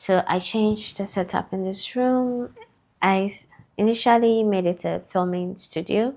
So I changed the setup in this room. Initially made it a filming studio,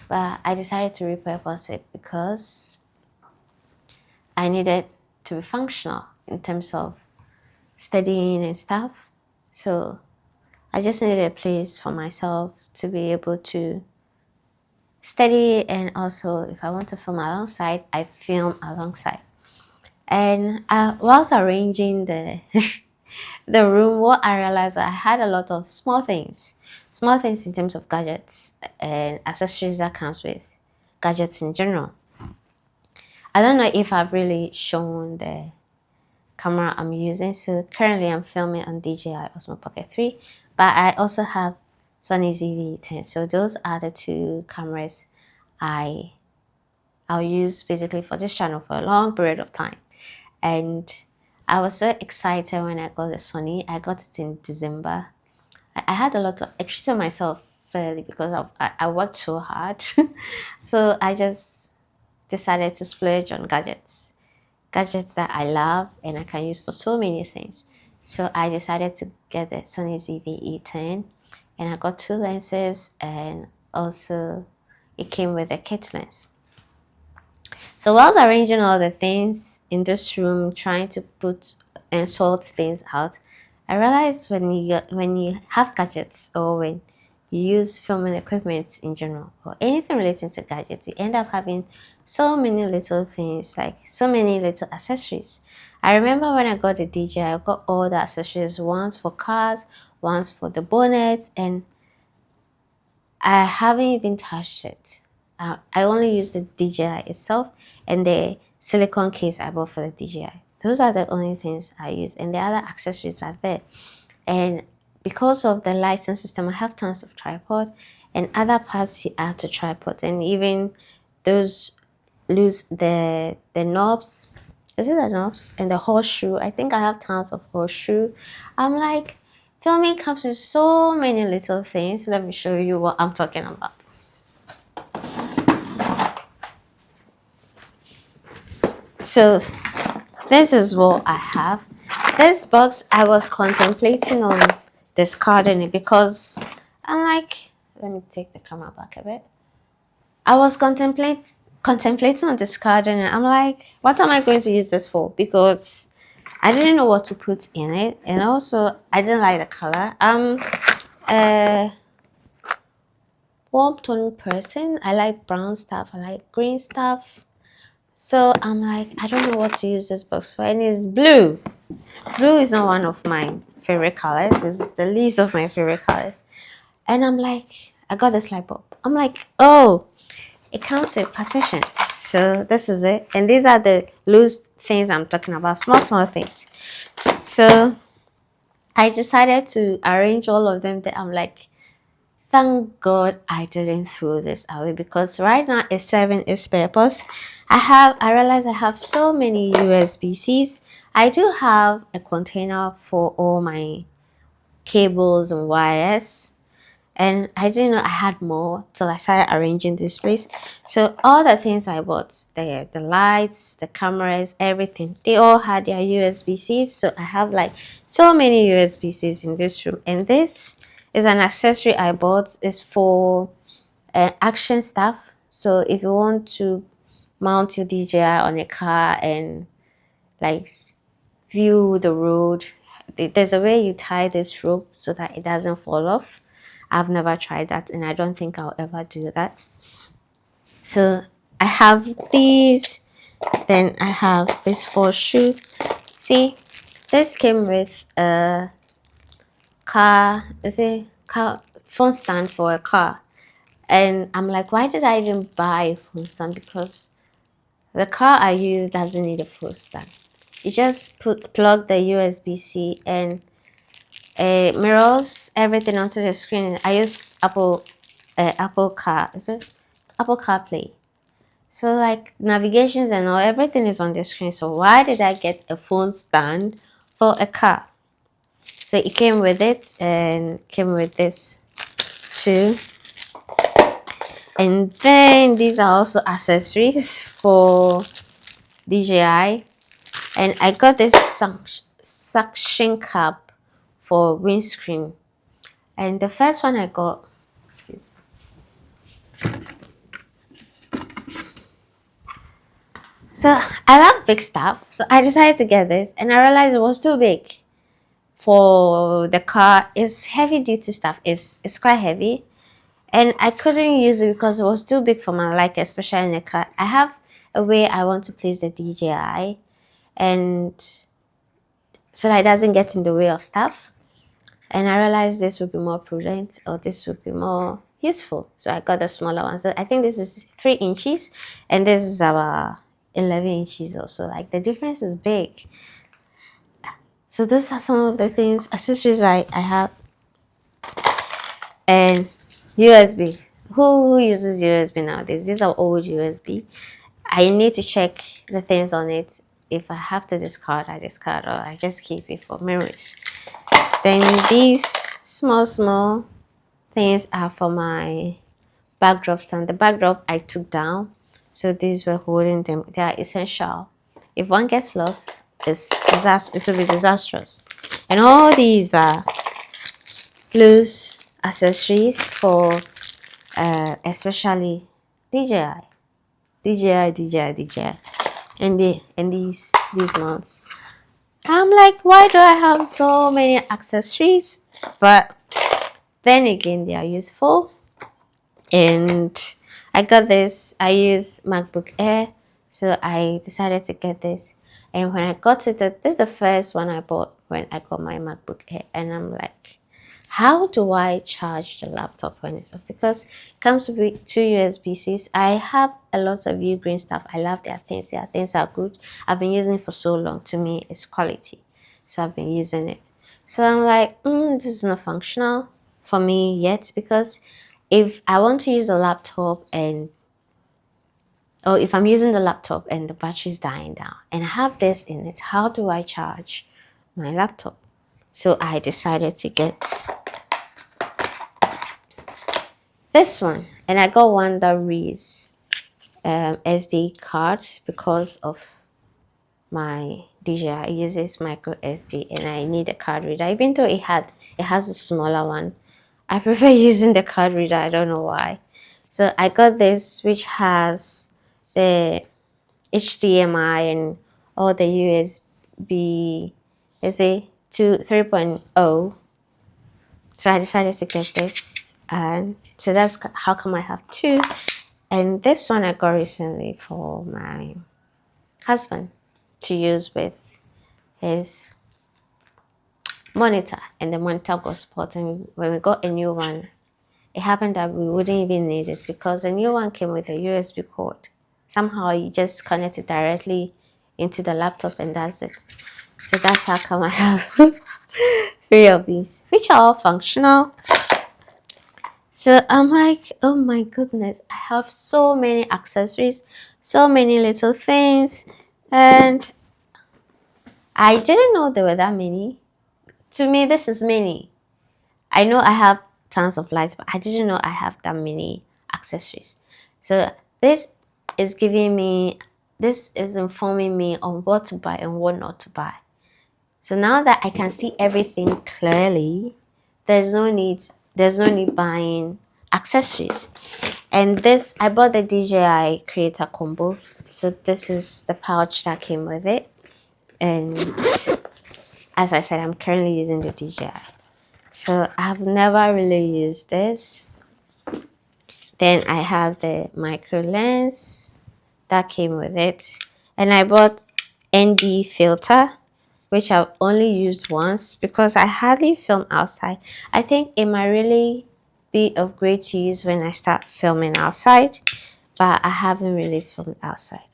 but I decided to repurpose it because I needed to be functional in terms of studying and stuff. So I just needed a place for myself to be able to study, and also if I want to film alongside, I film alongside. And whilst arranging the the room, what I realized I had a lot of small things in terms of gadgets and accessories that comes with gadgets in general. I don't know if I've really shown the camera I'm using. So currently I'm filming on DJI Osmo Pocket 3, but I also have Sony ZV-10. So those are the two cameras I I'll use basically for this channel for a long period of time. And I was so excited when I got the Sony. I got it in December. I had a lot of, I treated myself fairly because I worked so hard. So I just decided to splurge on gadgets that I love and I can use for so many things. So I decided to get the Sony ZV-E10, and I got two lenses, and also it came with a kit lens. So while I was arranging all the things in this room, trying to put and sort things out, I realized when you have gadgets, or when you use filming equipment in general, or anything relating to gadgets, you end up having so many little things, like so many little accessories. I remember when I got the DJI, I got all the accessories, once for cars, once for the bonnet, and I haven't even touched it. I only use the DJI itself and the silicone case I bought for the DJI. Those are the only things I use, and the other accessories are there. And because of the lighting system, I have tons of tripod and other parts you add to tripod, and even those lose the knobs. Is it the knobs and the horseshoe? I think I have tons of horseshoe. I'm like, filming comes with so many little things. Let me show you what I'm talking about. So this is what I have. This box, I was contemplating on discarding it because I'm like, let me take the camera back a bit. I was contemplating on discarding it. I'm like, what am I going to use this for? Because I didn't know what to put in it, and also I didn't like the color. I'm a warm tone person. I like brown stuff. I like green stuff. So I'm like, I don't know what to use this box for, and it's blue. Blue is not one of my favorite colors. It's the least of my favorite colors. And I'm like, I got this light bulb. I'm like, oh, it comes with partitions. So this is it. And these are the loose things I'm talking about, small things. So I decided to arrange all of them that I'm like, thank God I didn't throw this away, because right now it's serving its purpose. I realize I have so many USB-Cs. I do have a container for all my cables and wires, and I didn't know I had more till I started arranging this place. So all the things I bought, the lights, the cameras, everything, they all had their USB-Cs. So I have like so many USB-Cs in this room, and this is an accessory I bought. It's for action stuff. So if you want to mount your DJI on a car and like view the road, there's a way you tie this rope so that it doesn't fall off. I've never tried that, and I don't think I'll ever do that. So I have these, then I have this horseshoe. See, this came with a car, is it car phone stand for a car. And I'm like, why did I even buy a phone stand? Because the car I use doesn't need a phone stand. You just plug the USB-C and mirrors everything onto the screen. I use Apple Car, is it Apple CarPlay? So like navigations and all, everything is on the screen. So why did I get a phone stand for a car? So it came with it, and came with this too. And then these are also accessories for DJI. And I got this suction cap for windscreen. And the first one I got, excuse me. So I love big stuff. So I decided to get this, and I realized it was too big for the car. It's heavy duty stuff. It's quite heavy, and I couldn't use it because it was too big for my liking, especially in the car. I have a way I want to place the DJI, and so that it doesn't get in the way of stuff. And I realized this would be more prudent, or this would be more useful. So I got the smaller one. So I think this is 3 inches, and this is about 11 inches or so. Like the difference is big. So those are some of the things, accessories I have. And USB. Who uses USB nowadays? These are old USB. I need to check the things on it. If I have to discard, I discard, or I just keep it for memories. Then these small things are for my backdrop stand. The backdrop I took down, so these were holding them. They are essential. If one gets lost, it will be disastrous. And all these are loose accessories for especially DJI, DJI, and these mounts. I'm like, why do I have so many accessories? But then again, they are useful. And I got this. I use MacBook Air, so I decided to get this. And when I got it, this is the first one I bought when I got my MacBook Air, and I'm like, how do I charge the laptop when it's off? Because it comes with 2 USB-Cs. I have a lot of green stuff. I love their things. Their things are good. I've been using it for so long. To me, it's quality. So I've been using it. So I'm like, this is not functional for me yet, because if I want to use the laptop or if I'm using the laptop and the battery's dying down and I have this in it, how do I charge my laptop? So I decided to get this one, and I got one that reads SD cards because of my DJI uses micro SD, and I need a card reader. Even though it has a smaller one, I prefer using the card reader. I don't know why. So I got this, which has the HDMI and all the USB, let's say, to 3.0. So I decided to get this, and so that's how come I have two. And this one I got recently for my husband to use with his monitor, and the monitor got spot. And when we got a new one, it happened that we wouldn't even need this because the new one came with a USB cord. Somehow you just connect it directly into the laptop, and that's it. So that's how come I have 3 of these, which are all functional. So I'm like, oh my goodness, I have so many accessories, so many little things, and I didn't know there were that many. To me, this is many. I know I have tons of lights, but I didn't know I have that many accessories. So this is informing me on what to buy and what not to buy. So now that I can see everything clearly, there's no need buying accessories. And this, I bought the DJI Creator Combo. So this is the pouch that came with it. And as I said, I'm currently using the DJI. So I've never really used this. Then I have the micro lens that came with it. And I bought ND filter, which I've only used once because I hardly film outside. I think it might really be of great use when I start filming outside, but I haven't really filmed outside.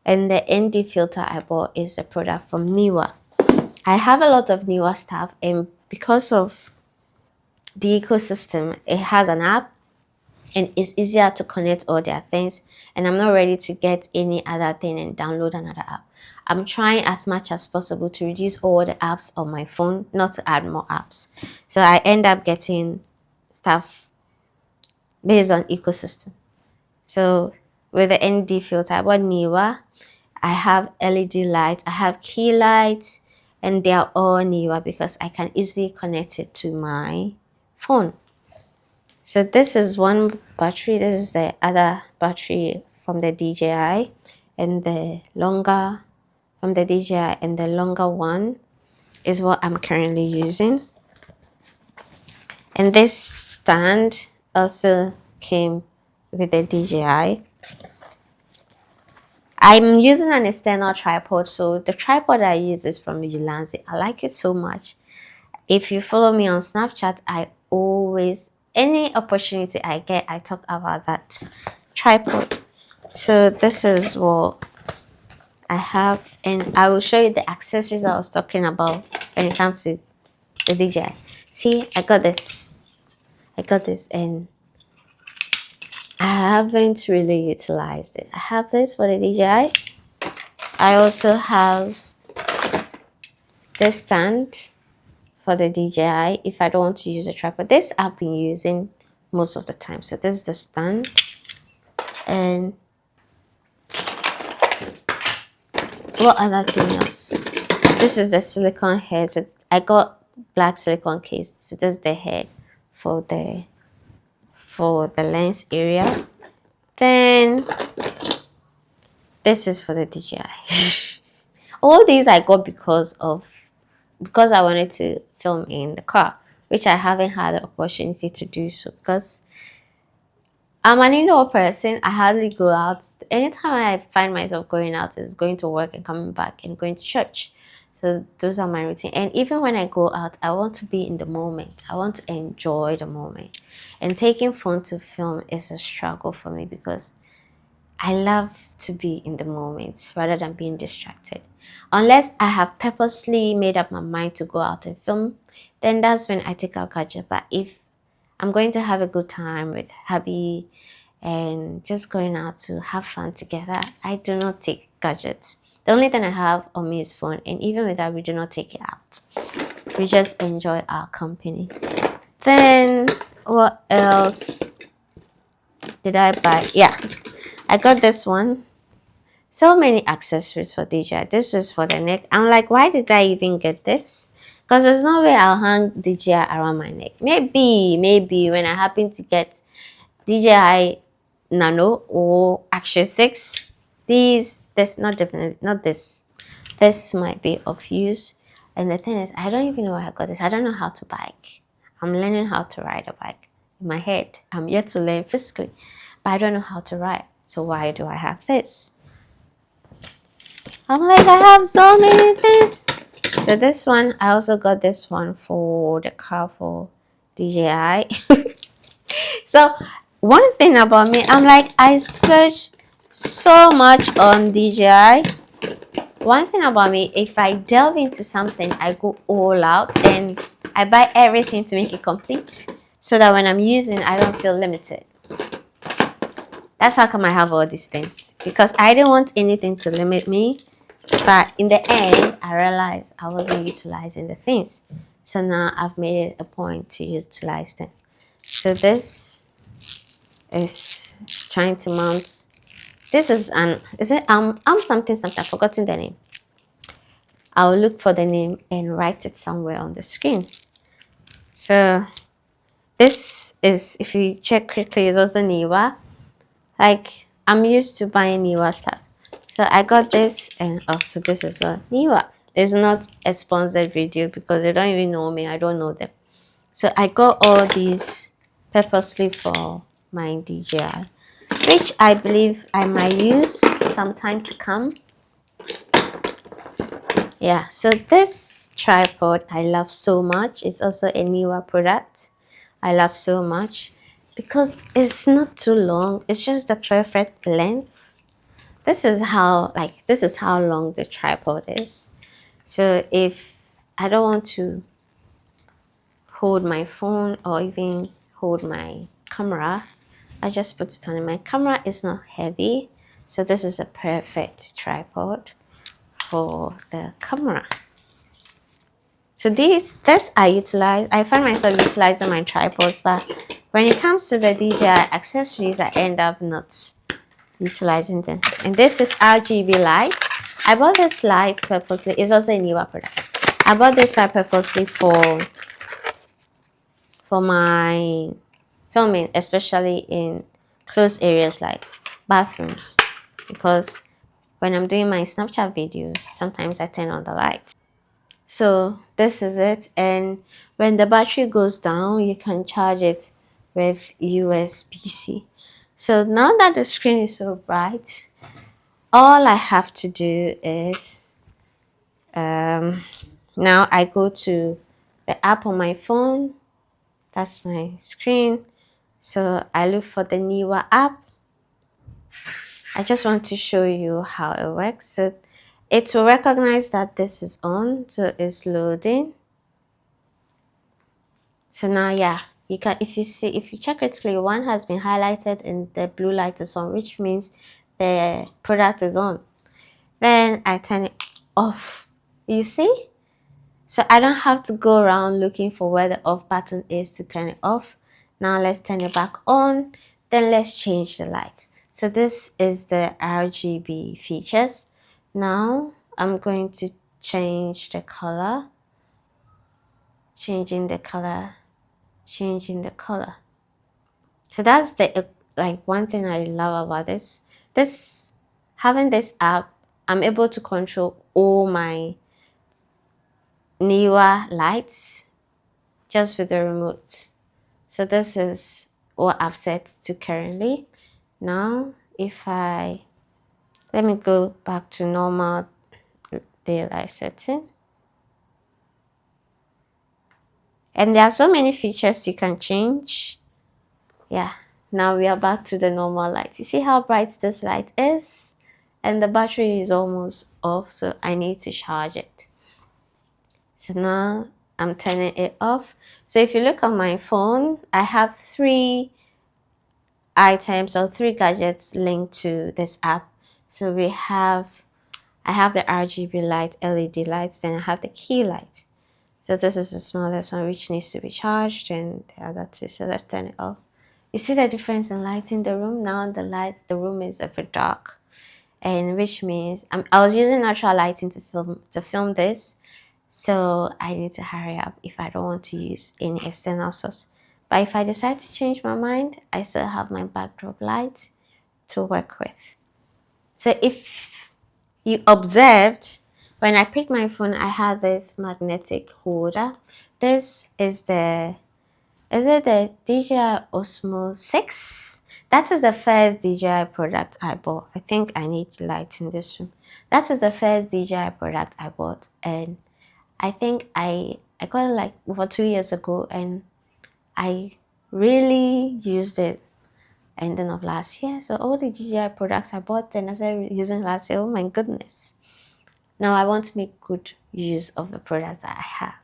And the ND filter I bought is a product from Niwa. I have a lot of Niwa stuff, and because of the ecosystem, it has an app and it's easier to connect all their things, and I'm not ready to get any other thing and download another app. I'm trying as much as possible to reduce all the apps on my phone, not to add more apps. So I end up getting stuff based on ecosystem. So with the ND filter, I bought Niwa. I have LED lights, I have key lights, and they are all newer because I can easily connect it to my phone. So this is one battery. This is the other battery from the DJI, and the longer from the DJI, and the longer one is what I'm currently using. And this stand also came with the DJI. I'm using an external tripod, so the tripod I use is from Ulanzi. I like it so much. If you follow me on Snapchat, I always, any opportunity I get, I talk about that tripod. So this is what I have, and I will show you the accessories I was talking about when it comes to the DJI. See, I got this, and I haven't really utilized it. I have this for the DJI. I also have this stand for the DJI if I don't want to use a tripod. This I've been using most of the time. So this is the stand. And what other thing else? This is the silicone head. So I got black silicone case. So this is the head for the lens area. Then this is for the DJI. All these I got because I wanted to film in the car, which I haven't had the opportunity to do so because I'm an indoor person. I hardly go out. Anytime I find myself going out is going to work and coming back and going to church. So those are my routine. And even when I go out, I want to be in the moment. I want to enjoy the moment. And taking phone to film is a struggle for me because I love to be in the moment rather than being distracted. Unless I have purposely made up my mind to go out and film, then that's when I take out gadget. But if I'm going to have a good time with hubby and just going out to have fun together, I do not take gadgets. The only thing I have on me is phone, and even with that, we do not take it out. We just enjoy our company. Then what else did I buy? Yeah, I got this one. So many accessories for DJI. This is for the neck. I'm like, why did I even get this? Because there's no way I'll hang DJI around my neck. Maybe when I happen to get DJI Nano or Action 6, this might be of use. And the thing is, I don't even know where I got this. I don't know how to bike. I'm learning how to ride a bike. In my head, I'm yet to learn physically, but I don't know how to ride. So why do I have this? I'm like, I have so many things. So this one, I also got this one for the car for DJI. So one thing about me, I'm like, I splurge so much on DJI. One thing about me, if I delve into something, I go all out and I buy everything to make it complete so that when I'm using, I don't feel limited. That's how come I have all these things, because I didn't want anything to limit me. But in the end, I realized I wasn't utilizing the things. So now I've made it a point to utilize them. So this is trying to mount. This is something, I've forgotten the name. I'll look for the name and write it somewhere on the screen. So this is, if you check quickly, it's also Niwa. Like, I'm used to buying Niwa stuff. So I got this, and also this is a Niwa. It's not a sponsored video because they don't even know me. I don't know them. So I got all these purposely for my DJI, which I believe I might use sometime to come. Yeah, so this tripod I love so much. It's also a Niwa product. I love so much because it's not too long. It's just the perfect length. This is how long the tripod is. So if I don't want to hold my phone or even hold my camera, I just put it on. And my camera is not heavy, so this is a perfect tripod for the camera. So this I find myself utilizing my tripods, but when it comes to the DJI accessories, I end up not utilizing them. And this is RGB light. I bought this light purposely. It's also a Niwa product. I bought this light purposely for my filming, especially in closed areas like bathrooms, because when I'm doing my Snapchat videos, sometimes I turn on the light. So this is it, and when the battery goes down, you can charge it with USB-C. So now that the screen is so bright, all I have to do is now I go to the app on my phone. That's my screen. So I look for the newer app. I just want to show you how it works. So it will recognize that this is on, so it's loading. So now, yeah, you can, if you check critically, one has been highlighted and the blue light is on, which means the product is on. Then I turn it off. You see? So I don't have to go around looking for where the off button is to turn it off. Now let's turn it back on. Then let's change the light. So this is the RGB features. Now I'm going to change the color, changing the color, changing the color. So that's the like one thing I love about this. Having this app, I'm able to control all my newer lights just with the remote. So this is what I've set to currently. Now, let me go back to normal daylight setting. And there are so many features you can change. Yeah, now we are back to the normal light. You see how bright this light is? And the battery is almost off, so I need to charge it. So now I'm turning it off. So if you look on my phone, I have 3 items or 3 gadgets linked to this app. So I have the RGB light, LED lights, then I have the key light. So this is the smallest one which needs to be charged, and the other 2. So let's turn it off. You see the difference in light in the room? Now the room is a bit dark, and which means I was using natural lighting to film this, so I need to hurry up if I don't want to use any external source. But if I decide to change my mind, I still have my backdrop light to work with. So if you observed, when I picked my phone, I had this magnetic holder. This is the DJI Osmo 6? That is the first DJI product I bought. I think I need light in this room. That is the first DJI product I bought, and I think I got it like over 2 years ago, and I really used it ending of last year. So all the DJI products I bought and I started using last year, oh my goodness. Now I want to make good use of the products that I have.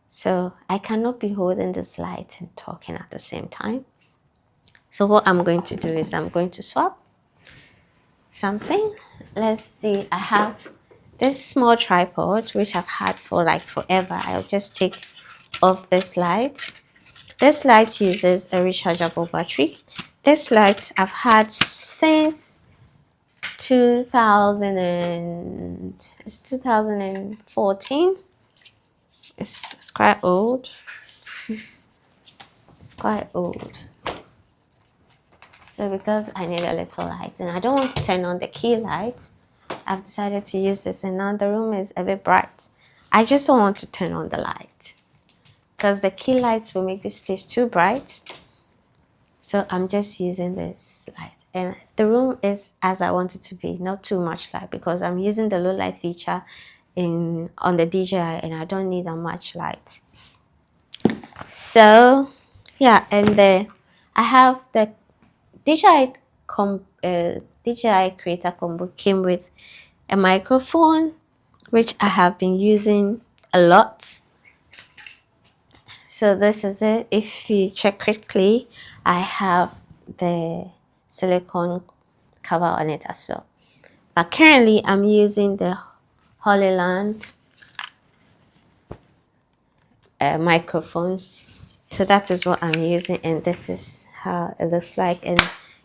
So I cannot be holding this light and talking at the same time. So what I'm going to do is I'm going to swap something. Let's see, I have this small tripod which I've had for like forever. I'll just take off this light. This light uses a rechargeable battery. This light I've had since 2014. It's quite old. It's quite old. So because I need a little light and I don't want to turn on the key light, I've decided to use this, and now the room is a bit bright. I just don't want to turn on the light because the key lights will make this place too bright. So I'm just using this light, and the room is as I want it to be, not too much light, because I'm using the low light feature on the DJI and I don't need that much light. So yeah, and I have the DJI Creator Combo came with a microphone, which I have been using a lot. So this is it. If you check quickly, I have the silicone cover on it as well. But currently, I'm using the Holyland microphone. So that is what I'm using, and this is how it looks like, and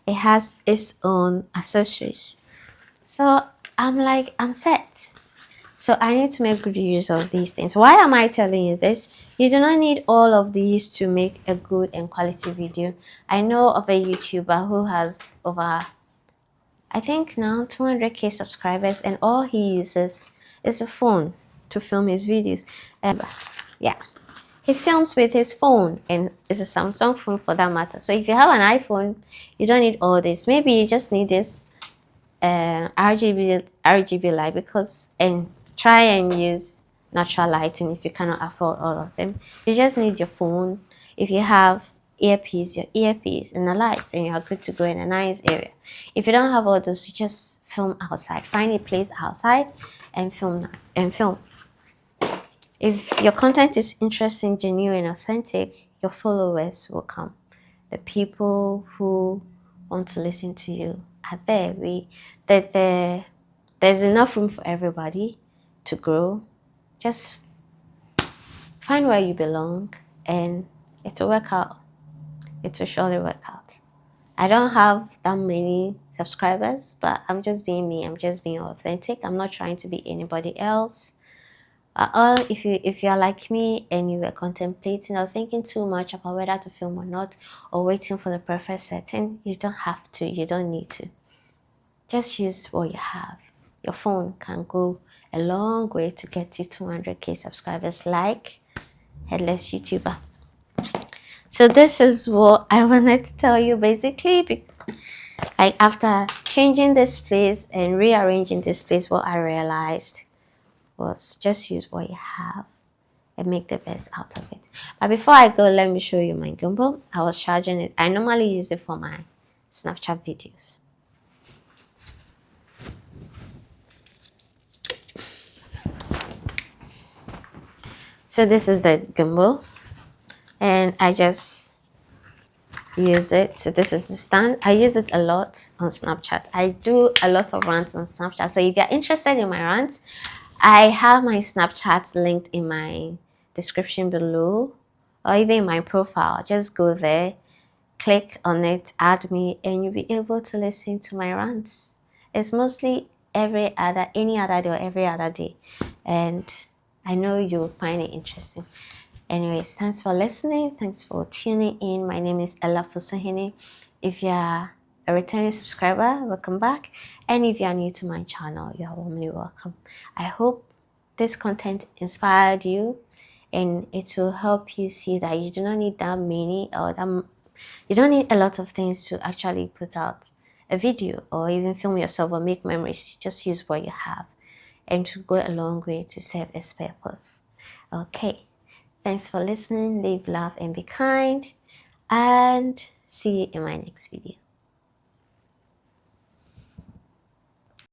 it has its own accessories. So I'm set. So I need to make good use of these things. Why am I telling you this? You do not need all of these to make a good and quality video. I know of a YouTuber who has over, I think now 200k subscribers, and all he uses is a phone to film his videos. Yeah, he films with his phone, and it's a Samsung phone for that matter. So if you have an iPhone, you don't need all this. Maybe you just need this RGB light, because, and try and use natural lighting if you cannot afford all of them. You just need your phone. If you have earpiece, your earpiece, and the lights, and you are good to go in a nice area. If you don't have all those, you just film outside. Find a place outside and film. If your content is interesting, genuine, authentic, your followers will come. The people who want to listen to you are there. There's enough room for everybody to grow. Just find where you belong, and it will work out. It will surely work out. I don't have that many subscribers, but I'm just being me. I'm just being authentic. I'm not trying to be anybody else. If you are like me and you were contemplating or thinking too much about whether to film or not, or waiting for the perfect setting, you don't have to. You don't need to. Just use what you have. Your phone can go a long way to get you 200k subscribers, like Headless YouTuber. So this is what I wanted to tell you, basically. Like, after changing this place and rearranging this place, what I realized was just use what you have and make the best out of it. But before I go, let me show you my gimbal. I was charging it. I normally use it for my Snapchat videos. So this is the gimbal, and I just use it. So this is the stand. I use it a lot on Snapchat. I do a lot of rants on Snapchat. So if you're interested in my rants, I have my Snapchat linked in my description below, or even in my profile. Just go there, click on it, add me, and you'll be able to listen to my rants. It's mostly any other day or every other day, and I know you'll find it interesting. Anyways, thanks for listening. Thanks for tuning in. My name is Ella Fosohene. If you're a returning subscriber, welcome back. And if you are new to my channel, you are warmly welcome. I hope this content inspired you, and it will help you see that you do not need that many, or you don't need a lot of things to actually put out a video or even film yourself or make memories. Just use what you have, and to go a long way to serve its purpose. Okay, thanks for listening. Live, love, and be kind, and see you in my next video.